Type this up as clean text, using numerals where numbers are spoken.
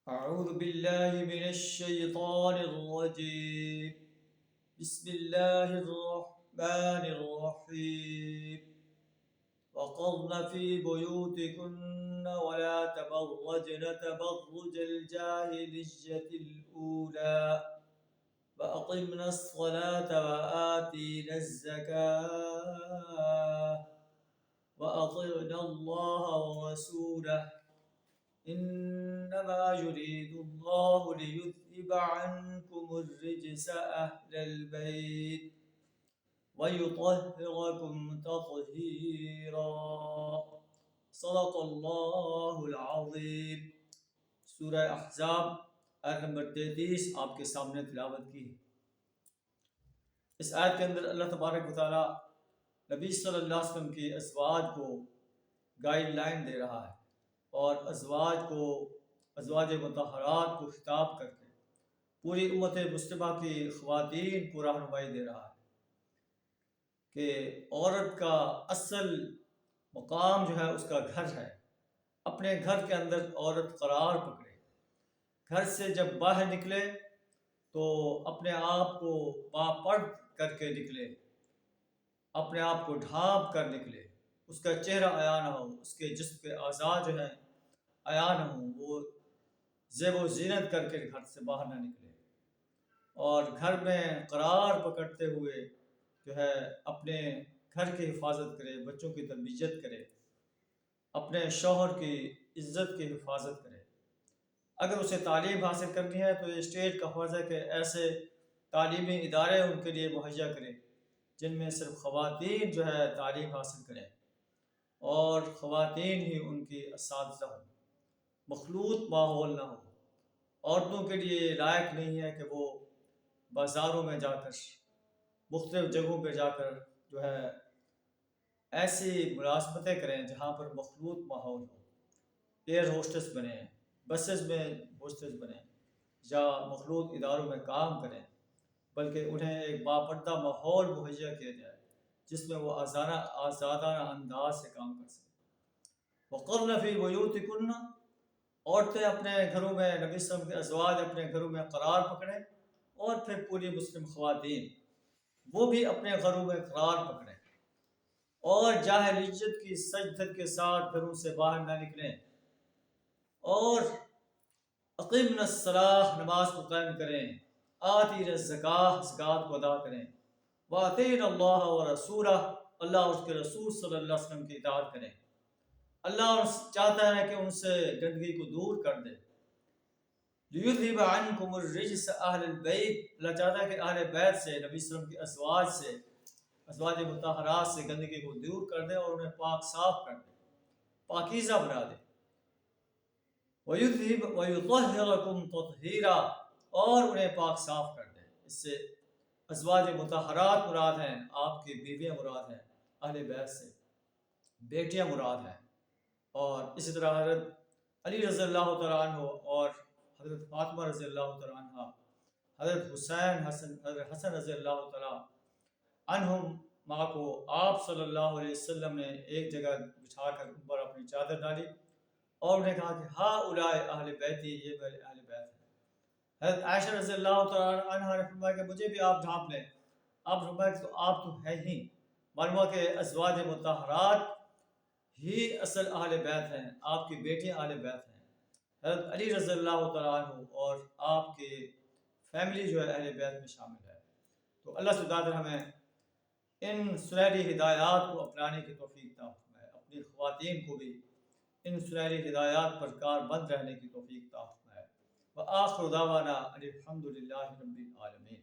أعوذ بالله من الشيطان الرجيم. بسم الله الرحمن الرحيم. وقرن في بيوتكن ولا تبرجن تبرج الجاهلية الأولى وأقمنا الصلاة وآتينا الزكاة وأطعنا الله ورسوله إنما يريد الله ليذهب عنكم الرجس أهل البيت ويطهركم تطهيرا. صدق اللہ العظیم. سورہ احزاب آیت نمبر 33 آپ کے سامنے تلاوت کی ہے. اس آیت کے اندر اللہ تبارک و تعالیٰ نبی صلی اللہ علیہ وسلم کی ازواج کو گائیڈ لائن دے رہا ہے اور ازواج مطہرات کو خطاب کر کے پوری امت مسلمہ کی خواتین کو رہنمائی دے رہا ہے کہ عورت کا اصل مقام جو ہے اس کا گھر ہے. اپنے گھر کے اندر عورت قرار پکڑے. گھر سے جب باہر نکلے تو اپنے آپ کو باپرد کر کے نکلے، اپنے آپ کو ڈھانپ کر نکلے. اس کا چہرہ عیاں نہ ہو، اس کے جسم کے اعضاء جو ہیں عیاں نہ ہوں، وہ زیب و زینت کر کے گھر سے باہر نہ نکلے اور گھر میں قرار پکڑتے ہوئے جو ہے اپنے گھر کی حفاظت کرے، بچوں کی تربیت کرے، اپنے شوہر کی عزت کی حفاظت کرے. اگر اسے تعلیم حاصل کرنی ہے تو یہ اسٹیٹ کا فرض ہے کہ ایسے تعلیمی ادارے ان کے لیے مہیا کرے جن میں صرف خواتین جو ہے تعلیم حاصل کریں اور خواتین ہی ان کی اساتذہ ہوں، مخلوط ماحول نہ ہو. عورتوں کے لیے لائق نہیں ہے کہ وہ بازاروں میں جا کر، مختلف جگہوں پہ جا کر جو ہے ایسی ملازمتیں کریں جہاں پر مخلوط ماحول ہو. ایئر ہوسٹس بنیں، بسز میں ہوسٹس بنیں یا مخلوط اداروں میں کام کریں، بلکہ انہیں ایک باپردہ ماحول مہیا کیا جائے جس میں وہ آزادانہ انداز سے کام کر سکیں. وقرن فی بیوتکن، عورتیں اپنے گھروں میں، نبی صلی اللہ علیہ وسلم کے ازواج اپنے گھروں میں قرار پکڑیں، اور پھر پوری مسلم خواتین وہ بھی اپنے گھروں میں قرار پکڑیں اور جاہلیت کی سجدت کے ساتھ گھروں سے باہر نہ نکلیں، اور اقیمنا الصلاۃ، نماز کو قائم کریں، آتینا الزکاۃ، زکوٰۃ کو ادا کریں، واطیعنا اللہ ورسولہ، اللہ اور اس کے رسول صلی اللہ علیہ وسلم کی اطاعت کریں. اللہ چاہتا ہے کہ ان سے گندگی کو دور کر دے. لیذھب عنکم الرجس اہل البیت، اللہ چاہتا ہے کہ اہل بیت سے، نبی صلی اللہ علیہ وسلم کی ازواج سے، ازواج مطہرات سے گندگی کو دور کر دے اور انہیں پاک صاف کر دے، پاکیزہ بنا دے. وَيُطَهِّرَكُمْ تَطْهِيرًا، اور انہیں پاک صاف کر دے. اس سے ازواج مطہرات مراد ہیں، آپ کی بیویاں مراد ہیں، اہل بیت سے بیٹیاں مراد ہیں. اور اسی طرح حضرت علی رضی اللہ تعالیٰ عنہ اور حضرت فاطمہ رضی اللہ تعالیٰ عنہ، حضرت حضرت حسن رضی اللہ تعالیٰ عنہم ماں کو آپ صلی اللہ علیہ وسلم نے ایک جگہ بچھا کر ان پر اپنی چادر ڈالی اور انہیں کہا کہ ہا اولائے اہل بیتی، یہ میرے اہل بیت ہیں. حضرت عائشہ رضی اللہ تعالیٰ عنہ نے فرمایا کہ مجھے بھی آپ ڈھانپ لیں. آپ فرمایا کہ تو آپ تو ہے ہی. معلوم ہوا کہ ازواج مطہرات ہی اصل اہل بیت ہیں، آپ کی بیٹیاں اہل بیت ہیں. حضرت علی رضی اللہ تعالیٰ عنہ اور آپ کے فیملی جو ہے اہل بیت میں شامل ہے. تو اللہ سے دعا ہمیں ان سنہری ہدایات کو اپنانے کی توفیق عطا فرمائے، اپنی خواتین کو بھی ان سنہری ہدایات پر کار بند رہنے کی توفیق عطا فرمائے. وآخر دعوانا ان الحمد للہ رب العالمین.